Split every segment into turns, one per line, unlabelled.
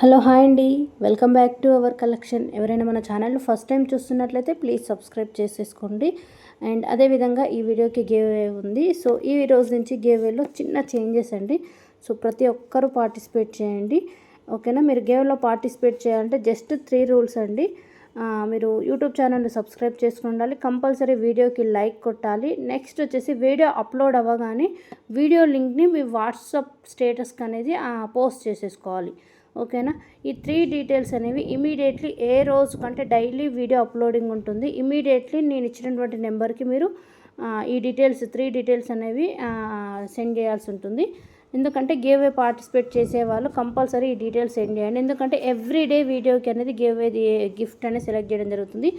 Hello hi అండి, welcome back to our collection. ఎవరైనా మన ఛానల్ ఫస్ట్ టైం చూస్తున్నట్లయితే ప్లీజ్ సబ్స్క్రైబ్ చేసేసుకోండి. అండ్ అదేవిధంగా ఈ వీడియోకి గివ్ అవే ఉంది. సో ఈ రోజు నుంచి గివ్ అవేలో చిన్న చేంజెస్ అండి. సో ప్రతి ఒక్కరూ పార్టిసిపేట్ చేయండి, ఓకేనా. మీరు గివ్లో పార్టిసిపేట్ చేయాలంటే జస్ట్ 3 రూల్స్ అండి. మీరు యూట్యూబ్ ఛానల్ని సబ్స్క్రైబ్ చేసుకుని ఉండాలి, కంపల్సరీ వీడియోకి లైక్ కొట్టాలి. నెక్స్ట్ వచ్చేసి వీడియో అప్లోడ్ అవ్వగానే వీడియో లింక్ని మీ వాట్సాప్ స్టేటస్కి అనేది పోస్ట్ చేసేసుకోవాలి, ఓకేనా. ఈ 3 డీటెయిల్స్ అనేవి ఇమీడియట్లీ ఏ రోజు కంటే డైలీ వీడియో అప్లోడింగ్ ఉంటుంది. ఇమీడియట్లీ నేను ఇచ్చినటువంటి నెంబర్కి మీరు ఈ డీటెయిల్స్ 3 డీటెయిల్స్ అనేవి సెండ్ చేయాల్సి ఉంటుంది. ఎందుకంటే గివ్ అవే పార్టిసిపేట్ చేసే వాళ్ళు కంపల్సరీ ఈ డీటెయిల్స్ సెండ్ చేయండి. ఎందుకంటే ఎవ్రీడే వీడియోకి అనేది గివ్ అవే గిఫ్ట్ అనేది సెలెక్ట్ చేయడం జరుగుతుంది.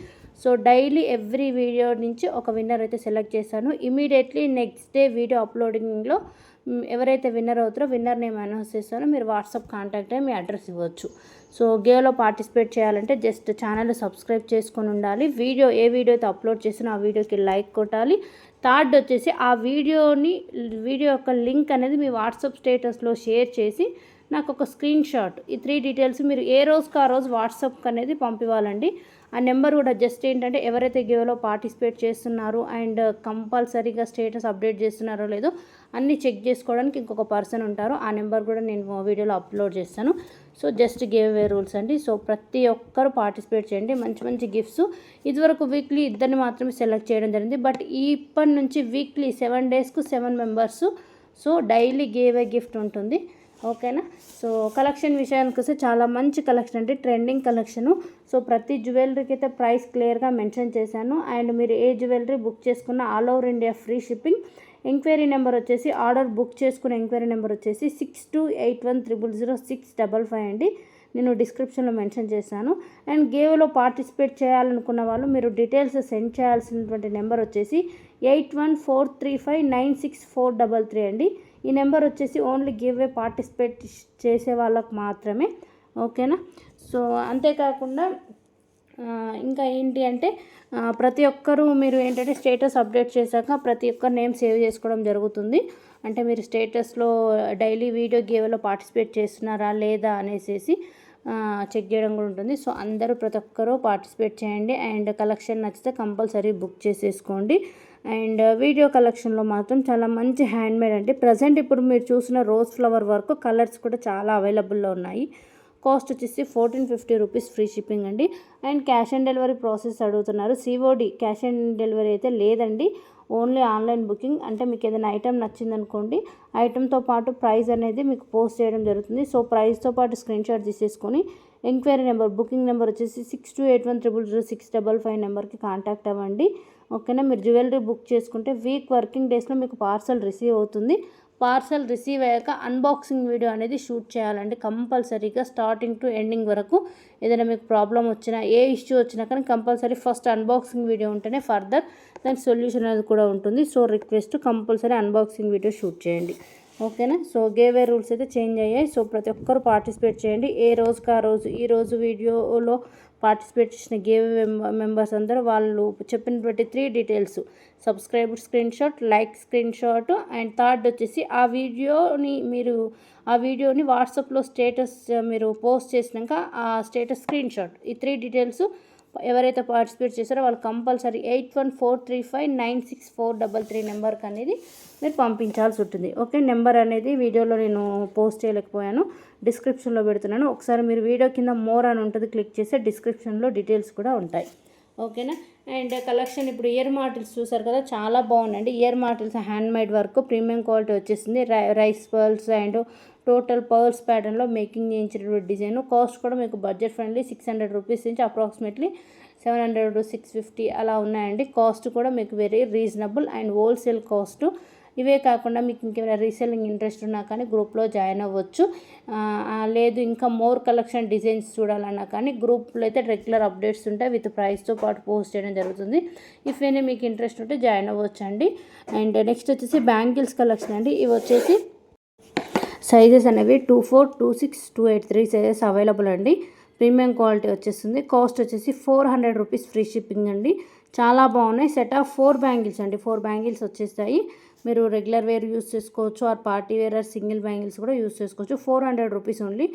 సో డైలీ ఎవ్రీ వీడియో నుంచి ఒక విన్నర్ అయితే సెలెక్ట్ చేశాను. ఇమీడియట్లీ నెక్స్ట్ డే వీడియో అప్లోడింగ్లో ఎవరైతే విన్నర్ అవుతారో విన్నర్ నేమ్ అనౌన్స్ చేస్తారో మీరు వాట్సాప్ కాంటాక్ట్ అయ్యి మీ అడ్రస్ ఇవ్వచ్చు. సో గేమ్లో పార్టిసిపేట్ చేయాలంటే జస్ట్ ఛానల్ సబ్స్క్రైబ్ చేసుకొని ఉండాలి. ఏ వీడియో అయితే అప్లోడ్ చేసినా ఆ వీడియోకి లైక్ కొట్టాలి. థర్డ్ వచ్చేసి ఆ వీడియో యొక్క లింక్ అనేది మీ వాట్సాప్ స్టేటస్లో షేర్ చేసి నాకు ఒక స్క్రీన్ షాట్, ఈ 3 డీటెయిల్స్ మీరు ఏ రోజుకి ఆ రోజు వాట్సాప్కి అనేది పంపివ్వాలండి. ఆ నెంబర్ కూడా జస్ట్ ఏంటంటే ఎవరైతే గివ్లో పార్టిసిపేట్ చేస్తున్నారు అండ్ కంపల్సరీగా స్టేటస్ అప్డేట్ చేస్తున్నారో లేదో అన్నీ చెక్ చేసుకోవడానికి ఇంకొక పర్సన్ ఉంటారు. ఆ నెంబర్ కూడా నేను వీడియోలో అప్లోడ్ చేస్తాను. So just give away rules అండి. సో ప్రతి ఒక్కరు పార్టిసిపేట్ చేయండి. మంచి మంచి గిఫ్ట్స్. ఇదివరకు వీక్లీ 2 మాత్రమే సెలెక్ట్ చేయడం జరిగింది, బట్ ఇప్పటి నుంచి weekly 7 డేస్కు 7 members. So daily give away gift ఉంటుంది, ఓకేనా. సో కలెక్షన్ విషయానికి వస్తే చాలా మంచి కలెక్షన్ అండి, ట్రెండింగ్ కలెక్షను. సో ప్రతి జ్యువెలరీకి అయితే ప్రైస్ క్లియర్గా మెన్షన్ చేశాను. అండ్ మీరు ఏ జ్యువెలరీ బుక్ చేసుకున్న all over India free shipping. Enquiry number వచ్చేసి ఆర్డర్ బుక్ చేసుకున్న ఎంక్వైరీ నెంబర్ వచ్చేసి 6281000655 అండి. నేను డిస్క్రిప్షన్లో మెన్షన్ చేశాను. అండ్ గేవ్లో పార్టిసిపేట్ చేయాలనుకున్న వాళ్ళు మీరు డీటెయిల్స్ సెండ్ చేయాల్సినటువంటి నెంబర్ వచ్చేసి 8143596433 అండి. ఈ నెంబర్ వచ్చేసి ఓన్లీ గివ్ అవే పార్టిసిపేట్ చేసే వాళ్ళకు మాత్రమే, ఓకేనా. సో అంతేకాకుండా ఇంకా ఏంటి అంటే ప్రతి ఒక్కరూ మీరు ఏంటంటే స్టేటస్ అప్డేట్ చేశాక ప్రతి ఒక్కరు నేమ్ సేవ్ చేసుకోవడం జరుగుతుంది. అంటే మీరు స్టేటస్లో డైలీ వీడియో గేవ్లో పార్టిసిపేట్ చేస్తున్నారా లేదా అనేసి చెక్ చేయడం కూడా ఉంటుంది. సో అందరూ ప్రతి ఒక్కరూ పార్టిసిపేట్ చేయండి. అండ్ కలెక్షన్ నచ్చితే కంపల్సరీ బుక్ చేసేసుకోండి. అండ్ వీడియో కలెక్షన్లో మాత్రం చాలా మంచి హ్యాండ్మేడ్ అండి. ప్రజెంట్ ఇప్పుడు మీరు చూసిన రోజ్ ఫ్లవర్ వర్క్ కలర్స్ కూడా చాలా అవైలబుల్లో ఉన్నాయి. కాస్ట్ వచ్చేసి 1450 రూపీస్ ఫ్రీ షిప్పింగ్ అండి. And cash on delivery process అడుగుతున్నారు. సిఓడి క్యాష్ ఆన్ డెలివరీ అయితే లేదండి, ఓన్లీ ఆన్లైన్ బుకింగ్. అంటే మీకు ఏదైనా ఐటమ్ నచ్చిందనుకోండి, ఐటమ్తో పాటు ప్రైస్ అనేది మీకు పోస్ట్ చేయడం జరుగుతుంది. సో ప్రైస్తో పాటు స్క్రీన్ షాట్ తీసేసుకొని ఎంక్వైరీ నెంబర్ బుకింగ్ నెంబర్ వచ్చేసి 6281000655 నెంబర్కి కాంటాక్ట్ అవ్వండి, ఓకేనా. మీరు జ్యువెలరీ బుక్ చేసుకుంటే వీక్ వర్కింగ్ డేస్లో మీకు పార్సల్ రిసీవ్ అవుతుంది. పార్సల్ రిసీవ్ అయ్యాక అన్బాక్సింగ్ వీడియో అనేది షూట్ చేయాలండి కంపల్సరీగా, స్టార్టింగ్ టు ఎండింగ్ వరకు. ఏదైనా మీకు ప్రాబ్లం వచ్చినా ఏ ఇష్యూ వచ్చినా కానీ కంపల్సరీ ఫస్ట్ అన్బాక్సింగ్ వీడియో ఉంటేనే ఫర్దర్ దానికి సొల్యూషన్ అనేది కూడా ఉంటుంది. So request compulsory unboxing video shoot చేయండి, ఓకేనా. సో గివ్ అవే రూల్స్ అయితే చేంజ్ అయ్యాయి. సో ప్రతి ఒక్కరు పార్టిసిపేట్ చేయండి ఏ రోజుకి ఆ రోజు. ఈ రోజు వీడియోలో పార్టిసిపేట్ చేసిన గివ్ అవే మెంబర్స్ అందరూ వాళ్ళు చెప్పినటువంటి 3 details subscribe screen shot, like screen shot, and third వచ్చేసి ఆ వీడియోని వాట్సాప్లో స్టేటస్ మీరు పోస్ట్ చేసినాక ఆ స్టేటస్ స్క్రీన్ షాట్, ఈ 3 డీటెయిల్స్ ఎవరైతే పార్టిసిపేట్ చేశారో వాళ్ళు కంపల్సరీ 8143596433 నెంబర్కి అనేది మీరు పంపించాల్సి ఉంటుంది, ఓకే. నెంబర్ అనేది వీడియోలో నేను పోస్ట్ చేయలేకపోయాను, డిస్క్రిప్షన్లో పెడుతున్నాను. ఒకసారి మీరు వీడియో కింద మోర్ అని ఉంటుంది, క్లిక్ చేస్తే డిస్క్రిప్షన్లో డీటెయిల్స్ కూడా ఉంటాయి, ఓకేనా. అండ్ కలెక్షన్ ఇప్పుడు ఇయర్ మాటిల్స్ చూసారు కదా, చాలా బాగుందండి. ఇయర్ మాటిల్స్ హ్యాండ్మేడ్ వర్క్ ప్రీమియం క్వాలిటీ వచ్చేసింది. Rice pearls and total pearls ప్యాటర్న్లో మేకింగ్ చేయించినటువంటి డిజైన్. కాస్ట్ కూడా మీకు బడ్జెట్ ఫ్రెండ్లీ 600 రూపీస్ నుంచి అప్రాక్సిమేట్లీ 700 to 650 అలా ఉన్నాయండి. కాస్ట్ కూడా మీకు very reasonable and wholesale cost. ఇవే కాకుండా మీకు ఇంకేమైనా రీసెల్లింగ్ ఇంట్రెస్ట్ ఉన్నా కానీ గ్రూప్లో జాయిన్ అవ్వచ్చు. లేదు ఇంకా మోర్ కలెక్షన్ డిజైన్స్ చూడాలన్నా కానీ గ్రూప్లో అయితే రెగ్యులర్ అప్డేట్స్ ఉంటాయి, విత్ ప్రైస్తో పాటు పోస్ట్ చేయడం జరుగుతుంది. ఇఫ్ ఏమైనా మీకు ఇంట్రెస్ట్ ఉంటే జాయిన్ అవ్వచ్చు అండి. అండ్ నెక్స్ట్ వచ్చేసి బ్యాంగిల్స్ కలెక్షన్ అండి. ఇవి వచ్చేసి సైజెస్ అనేవి 24, 26, 28 3 సైజెస్ అవైలబుల్ అండి. ప్రీమియం క్వాలిటీ వచ్చేస్తుంది. కాస్ట్ వచ్చేసి 400 రూపీస్ ఫ్రీ షిప్పింగ్ అండి. చాలా బాగున్నాయి. సెట్ ఆఫ్ 4 బ్యాంగిల్స్ అండి, 4 బ్యాంగిల్స్ వచ్చేస్తాయి. మీరు రెగ్యులర్ వేర్ యూస్ చేసుకోవచ్చు, or party wear or single bangles కూడా యూస్ చేసుకోవచ్చు. 400 రూపీస్ ఓన్లీ.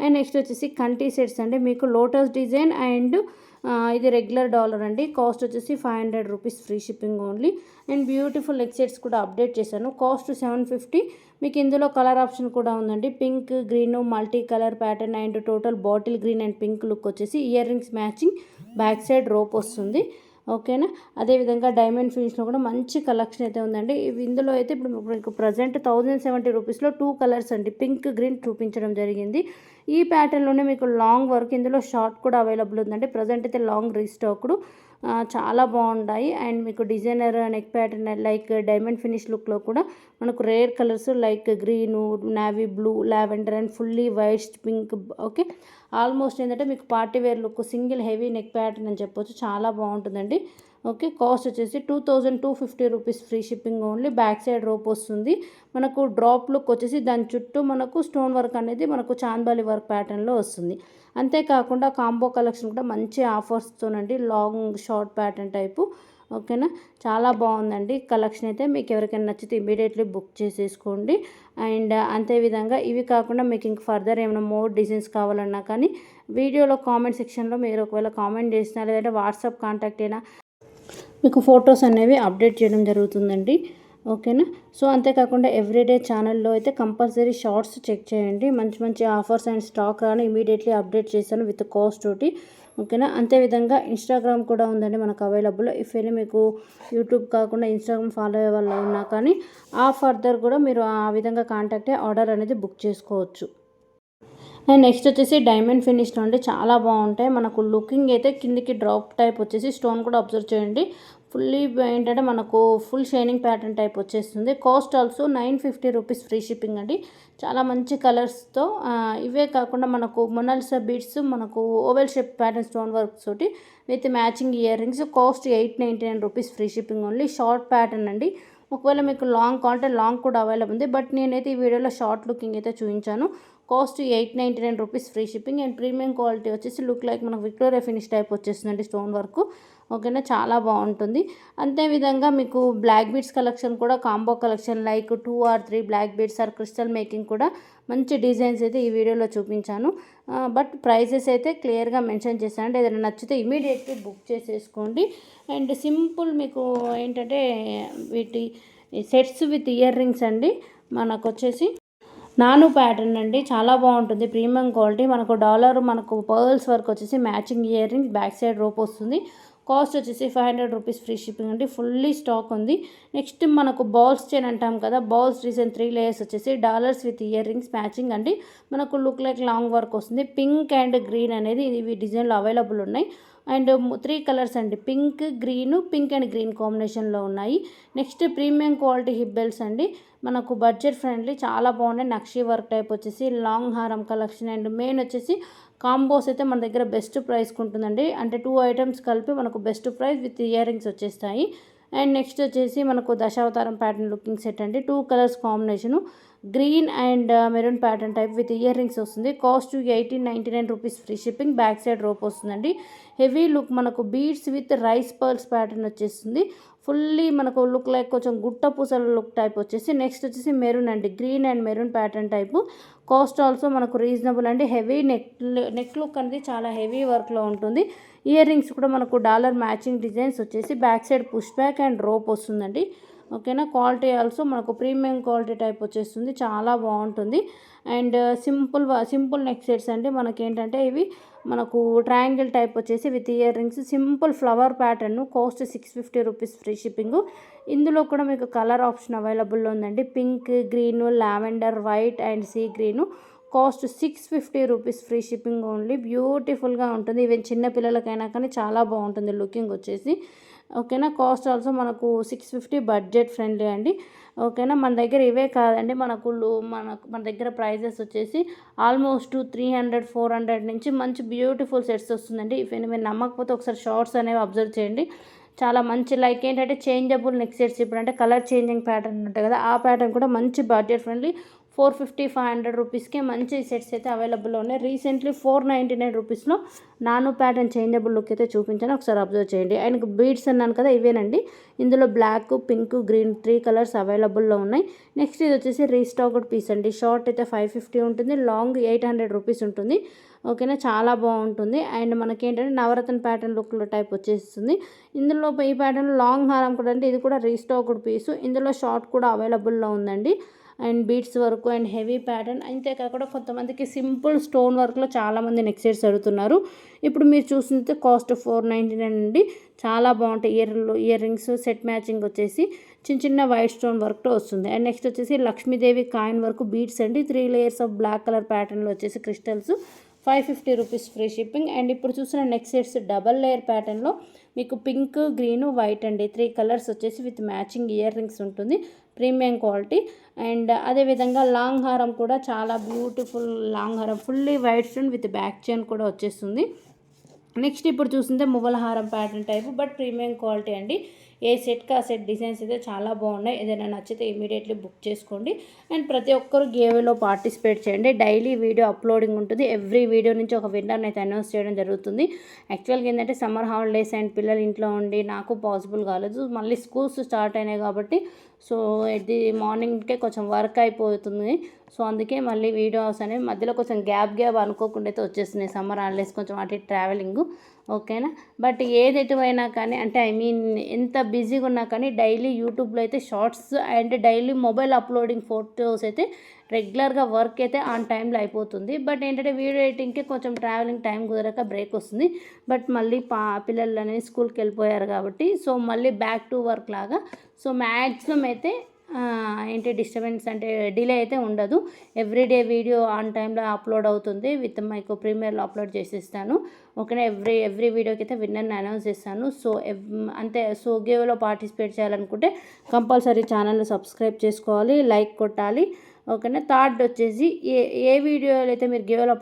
అండ్ నెక్స్ట్ వచ్చేసి కంటి సెట్స్ అండి, మీకు లోటస్ డిజైన్ అండ్ ఇది రెగ్యులర్ డాలర్ అండి. కాస్ట్ వచ్చేసి 500 rupees, free shipping only. And beautiful neck sets కూడా అప్డేట్ చేశాను, కాస్ట్ 750. మీకు ఇందులో కలర్ ఆప్షన్ కూడా ఉందండి, pink, green, multi colour pattern and total bottle green and pink look వచ్చేసి ear rings matching, back side rope వస్తుంది. ఓకేనా. అదేవిధంగా డైమండ్ ఫినిష్లో కూడా మంచి కలెక్షన్ అయితే ఉందండి. ఇందులో అయితే ఇప్పుడు మీకు ప్రజెంట్ 1070 రూపీస్లో 2 కలర్స్ అండి, పింక్, గ్రీన్ చూపించడం జరిగింది. ఈ ప్యాటర్న్లోనే మీకు లాంగ్ వర్క్, ఇందులో షార్ట్ కూడా అవైలబుల్ ఉందండి. ప్రజెంట్ అయితే లాంగ్ రీస్టాక్డ్, చాలా బాగుంటాయి. అండ్ మీకు designer neck pattern like diamond finish లుక్లో కూడా మనకు rare colours like green, navy blue, lavender and fully white pink. Okay, almost ఏంటంటే మీకు party wear look, single heavy neck pattern అని చెప్పొచ్చు, చాలా బాగుంటుందండి. ఓకే, కాస్ట్ వచ్చేసి 2250 rupees, free shipping only. Back side rope వస్తుంది మనకు, డ్రాప్ లుక్ వచ్చేసి దాని చుట్టూ మనకు స్టోన్ వర్క్ అనేది మనకు చాంబాలి వర్క్ ప్యాటర్న్లో వస్తుంది. అంతేకాకుండా కాంబో కలెక్షన్ కూడా మంచి ఆఫర్స్తోనండి, లాంగ్ షార్ట్ ప్యాటర్న్ టైపు. ఓకేనా, చాలా బాగుందండి కలెక్షన్ అయితే. మీకు ఎవరికైనా నచ్చితే ఇమీడియట్లీ బుక్ చేసేసుకోండి. అండ్ అంతేవిధంగా ఇవి కాకుండా మీకు ఇంక ఫర్దర్ ఏమైనా మోర్ డిజైన్స్ కావాలన్నా కానీ వీడియోలో కామెంట్ సెక్షన్లో మీరు ఒకవేళ కామెంట్ చేసినా, లేదంటే వాట్సాప్ కాంటాక్ట్ అయినా మీకు ఫొటోస్ అనేవి అప్డేట్ చేయడం జరుగుతుందండి. ఓకేనా. సో అంతేకాకుండా ఎవ్రీడే ఛానల్లో అయితే కంపల్సరీ షార్ట్స్ చెక్ చేయండి, మంచి మంచి ఆఫర్స్ అండ్ స్టాక్ రాని ఇమీడియట్లీ అప్డేట్ చేశాను విత్ కాస్ట్ తోటి. ఓకేనా. అంతేవిధంగా ఇన్స్టాగ్రామ్ కూడా ఉందండి మనకు అవైలబుల్. ఇఫ్ అయినా మీకు యూట్యూబ్ కాకుండా ఇన్స్టాగ్రామ్ ఫాలో అయ్యే వాళ్ళు ఉన్నా కానీ ఆ ఫర్దర్ కూడా మీరు ఆ విధంగా కాంటాక్ట్ అయ్యి ఆర్డర్ అనేది బుక్ చేసుకోవచ్చు. అండ్ నెక్స్ట్ వచ్చేసి డైమండ్ ఫినిష్లో అండి, చాలా బాగుంటాయి. మనకు లుకింగ్ అయితే కిందికి డ్రాప్ టైప్ వచ్చేసి స్టోన్ కూడా అబ్జర్వ్ చేయండి, ఫుల్లీ ఏంటంటే మనకు ఫుల్ షైనింగ్ ప్యాటర్న్ టైప్ వచ్చేస్తుంది. Cost also 950 rupees, free shipping అండి. చాలా మంచి కలర్స్తో, ఇవే కాకుండా మనకు మొనాలిసా బీడ్స్, మనకు oval shape pattern stone works తోటి with matching ear rings. Cost 899 rupees, free shipping only. Short pattern అండి, ఒకవేళ మీకు లాంగ్ కావాలంటే లాంగ్ కూడా అవైలబుల్ ఉంది, బట్ నేనైతే ఈ వీడియోలో షార్ట్ లుకింగ్ అయితే చూపించాను. Cost 899 rupees, free shipping. And premium quality వచ్చేసి లుక్ లైక్ మనకు విక్టోరియా ఫినిష్ టైప్ వచ్చేస్తుందండి స్టోన్ వర్క్. ఓకేనా, చాలా బాగుంటుంది. అంతేవిధంగా మీకు బ్లాక్ బీడ్స్ కలెక్షన్ కూడా combo collection like 2 or 3 black beads or crystal making కూడా మంచి డిజైన్స్ అయితే ఈ వీడియోలో చూపించాను. బట్ ప్రైజెస్ అయితే క్లియర్గా మెన్షన్ చేశాను, ఏదైనా నచ్చితే ఇమీడియట్లీ బుక్ చేసేసుకోండి. అండ్ సింపుల్ మీకు ఏంటంటే వీటి సెట్స్ విత్ ఇయర్ రింగ్స్ అండి, మనకు వచ్చేసి నాను ప్యాటర్న్ అండి, చాలా బాగుంటుంది, ప్రీమియం క్వాలిటీ. మనకు డాలర్, మనకు పర్ల్స్ వర్క్ వచ్చేసి matching ear rings, back side rope వస్తుంది. కాస్ట్ వచ్చేసి 500 రూపీస్, ఫ్రీ షిప్పింగ్ అండి. ఫుల్లీ స్టాక్ ఉంది. నెక్స్ట్ మనకు బాల్స్ చైన్ అంటాం కదా, బాల్స్ డిజైన్ 3 లేయర్స్ వచ్చేసి dollars with ear rings matching అండి. మనకు లుక్ లైక్ లాంగ్ వర్క్ వస్తుంది. పింక్ అండ్ గ్రీన్ అనేది ఇవి డిజైన్లో అవైలబుల్ ఉన్నాయి. అండ్ 3 కలర్స్ అండి, pink, green, pink and green కాంబినేషన్లో ఉన్నాయి. Next premium quality hip belts అండి, మనకు బడ్జెట్ ఫ్రెండ్లీ, చాలా బాగున్నాయి. నక్షీ వర్క్ టైప్ వచ్చేసి లాంగ్ హారం కలెక్షన్. అండ్ మెయిన్ వచ్చేసి కాంబోస్ అయితే మన దగ్గర బెస్ట్ ప్రైస్కి ఉంటుందండి, అంటే 2 ఐటమ్స్ కలిపి మనకు best price with ear rings వచ్చేస్తాయి. అండ్ నెక్స్ట్ వచ్చేసి మనకు దశావతారం ప్యాటర్న్ లుకింగ్ సెట్ అండి, 2 colours combination, green and maroon pattern type with ear rings వస్తుంది. Cost 1899 rupees, free shipping. Back side rope వస్తుందండి. హెవీ లుక్ మనకు beads with rice pearls pattern వచ్చేస్తుంది. Fully మనకు look like కొంచెం గుట్ట పూసల లుక్ టైప్ వచ్చేసి. నెక్స్ట్ వచ్చేసి మెరూన్ అండి, green and maroon pattern type. Cost also మనకు రీజనబుల్ అండి. హెవీ నెక్ లుక్ అనేది చాలా హెవీ వర్క్లో ఉంటుంది. ఇయర్ రింగ్స్ కూడా మనకు డాలర్ మ్యాచింగ్ డిజైన్స్ వచ్చేసి, back side push back and rope వస్తుందండి. ఓకేనా, క్వాలిటీ ఆల్సో మనకు ప్రీమియం క్వాలిటీ టైప్ వచ్చేస్తుంది, చాలా బాగుంటుంది. అండ్ సింపుల్ నెక్ సెట్స్ అండి, మనకేంటంటే ఇవి మనకు ట్రయాంగిల్ టైప్ వచ్చేసి with ear rings, simple flower pattern. Cost 650 rupees, free shipping. ఇందులో కూడా మీకు కలర్ ఆప్షన్ అవైలబుల్లో ఉందండి, pink, green, lavender, white and sea green. Cost 650 rupees, free shipping only. బ్యూటిఫుల్గా ఉంటుంది, ఈవెన్ చిన్న పిల్లలకైనా కానీ చాలా బాగుంటుంది లుకింగ్ వచ్చేసి. ఓకేనా, కాస్ట్ ఆల్సో మనకు 650, బడ్జెట్ ఫ్రెండ్లీ అండి. ఓకేనా, మన దగ్గర ఇవే కాదండి, మన దగ్గర ప్రైజెస్ వచ్చేసి ఆల్మోస్ట్ 300-400 నుంచి మంచి బ్యూటిఫుల్ సెట్స్ వస్తుందండి. ఇఫ్ మీరు నమ్మకపోతే ఒకసారి షార్ట్స్ అనేవి అబ్జర్వ్ చేయండి, చాలా మంచి లైక్ ఏంటంటే చేంజబుల్ నెక్ సెట్స్. ఇప్పుడు అంటే కలర్ చేంజింగ్ ప్యాటర్న్ ఉంటాయి కదా, ఆ ప్యాటర్న్ కూడా మంచి బడ్జెట్ ఫ్రెండ్లీ 450-500 రూపీస్కే మంచి సెట్స్ అయితే అవైలబుల్లో ఉన్నాయి. రీసెంట్లీ 499 రూపీస్లో నాను ప్యాటర్న్ చేంజబుల్ లుక్ అయితే చూపించాను, ఒకసారి అబ్జర్వ్ చేయండి. అండ్ బీడ్స్ అన్నాను కదా, ఇవేనండి. ఇందులో బ్లాక్, పింక్, గ్రీన్ 3 కలర్స్ అవైలబుల్లో ఉన్నాయి. నెక్స్ట్ ఇది వచ్చేసి రీస్టాక్డ్ పీస్ అండి. షార్ట్ అయితే 550 ఉంటుంది, లాంగ్ 800 రూపీస్ ఉంటుంది. ఓకేనా, చాలా బాగుంటుంది. అండ్ మనకేంటంటే నవరత్న ప్యాటర్న్ లుక్లో టైప్ వచ్చేస్తుంది. ఇందులో ఈ ప్యాటర్న్ లాంగ్ హారం కూడా అంటే ఇది కూడా రీస్టాక్డ్ పీసు. ఇందులో షార్ట్ కూడా అవైలబుల్లో ఉందండి. And beads work and heavy pattern. అంతేకాకుండా కొంతమందికి సింపుల్ స్టోన్ వర్క్లో చాలామంది నెక్ సెట్స్ అడుగుతున్నారు. ఇప్పుడు మీరు చూసినట్టు కాస్ట్ 499 అండి. చాలా బాగుంటాయి. ఇయర్ రింగ్స్ సెట్ మ్యాచింగ్ వచ్చేసి చిన్న వైట్ స్టోన్ వర్క్తో వస్తుంది. అండ్ నెక్స్ట్ వచ్చేసి లక్ష్మీదేవి కాయిన్ వర్క్ బీడ్స్ అండి. 3 లేయర్స్ ఆఫ్ బ్లాక్ కలర్ ప్యాటర్న్లో వచ్చేసి crystals. 550 rupees free shipping. And ఇప్పుడు చూసిన నెక్ సెట్స్ డబల్ లేయర్ ప్యాటర్న్లో మీకు పింక్, గ్రీన్, వైట్ అండి 3 కలర్స్ వచ్చేసి విత్ మ్యాచింగ్ ఇయర్ రింగ్స్ ఉంటుంది. Premium quality. అండ్ అదేవిధంగా లాంగ్ హారం కూడా చాలా బ్యూటిఫుల్ లాంగ్ హారం, fully white stone with back chain కూడా వచ్చేస్తుంది. నెక్స్ట్ ఇప్పుడు చూస్తుంటే మువ్వల హారం pattern type, but premium quality అండి. ఏ సెట్కి ఆ సెట్ డిజైన్స్ అయితే చాలా బాగున్నాయి. ఏదైనా నచ్చితే ఇమీడియట్లీ బుక్ చేసుకోండి. అండ్ ప్రతి ఒక్కరు గివ్వేలో పార్టిసిపేట్ చేయండి. డైలీ వీడియో అప్లోడింగ్ ఉంటుంది. ఎవ్రీ వీడియో నుంచి ఒక విన్నర్ని అయితే అనౌన్స్ చేయడం జరుగుతుంది. యాక్చువల్గా ఏంటంటే సమ్మర్ హాలిడేస్ అండ్ పిల్లలు ఇంట్లో ఉండి నాకు పాసిబుల్ కాలేదు. మళ్ళీ స్కూల్స్ స్టార్ట్ అయినాయి కాబట్టి సో ఇది మార్నింగ్కే కొంచెం వర్క్ అయిపోతుంది. సో అందుకే మళ్ళీ వీడియోస్ అనేవి మధ్యలో కొంచెం గ్యాప్ అనుకోకుండా అయితే వచ్చేస్తున్నాయి. సమ్మర్ హాలిడేస్ కొంచెం అటు ట్రావెలింగ్, ఓకేనా. బట్ ఏది ఎటువైనా కానీ అంటే ఎంత బిజీగా ఉన్నా కానీ డైలీ యూట్యూబ్లో అయితే shorts and daily mobile uploading photos అయితే రెగ్యులర్గా వర్క్ అయితే ఆన్ టైంలో అయిపోతుంది. బట్ ఏంటంటే వీడియో ఎడిటింగ్కి కొంచెం ట్రావెలింగ్ టైం కుదరక బ్రేక్ వస్తుంది. బట్ మళ్ళీ పిల్లలు అనేది స్కూల్కి వెళ్ళిపోయారు కాబట్టి సో మళ్ళీ బ్యాక్ టు వర్క్ లాగా. సో మ్యాక్సిమం అయితే ఏంటి డిస్టర్బెన్స్ అంటే డిలే అయితే ఉండదు. ఎవ్రీడే వీడియో ఆన్ టైంలో అప్లోడ్ అవుతుంది. విత్ మైకు ప్రీమియర్లో అప్లోడ్ చేసేస్తాను, ఓకేనా. ఎవ్రీ వీడియోకి అయితే విన్నర్ని అనౌన్స్ చేస్తాను. సో అంతే. సో గివ్లో పార్టిసిపేట్ చేయాలనుకుంటే కంపల్సరీ ఛానల్ని సబ్స్క్రైబ్ చేసుకోవాలి, లైక్ కొట్టాలి, ఓకేనా. థర్డ్ వచ్చేసి ఏ వీడియోలో అయితే మీరు గివ్లో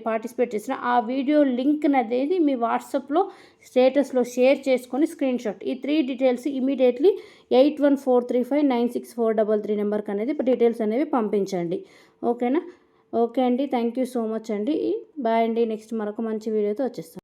పార్టిసిపేట్ చేసినా ఆ వీడియో లింక్ అనేది మీ వాట్సాప్లో స్టేటస్లో షేర్ చేసుకొని స్క్రీన్ షాట్ ఈ 3 డీటెయిల్స్ ఇమీడియట్లీ 8143596433 నెంబర్కి అనేది డీటెయిల్స్ అనేవి పంపించండి, ఓకేనా. ఓకే అండి, థ్యాంక్ యూ సో మచ్ అండి. బాయ్ అండి. నెక్స్ట్ మరొక మంచి వీడియోతో వచ్చేస్తాను.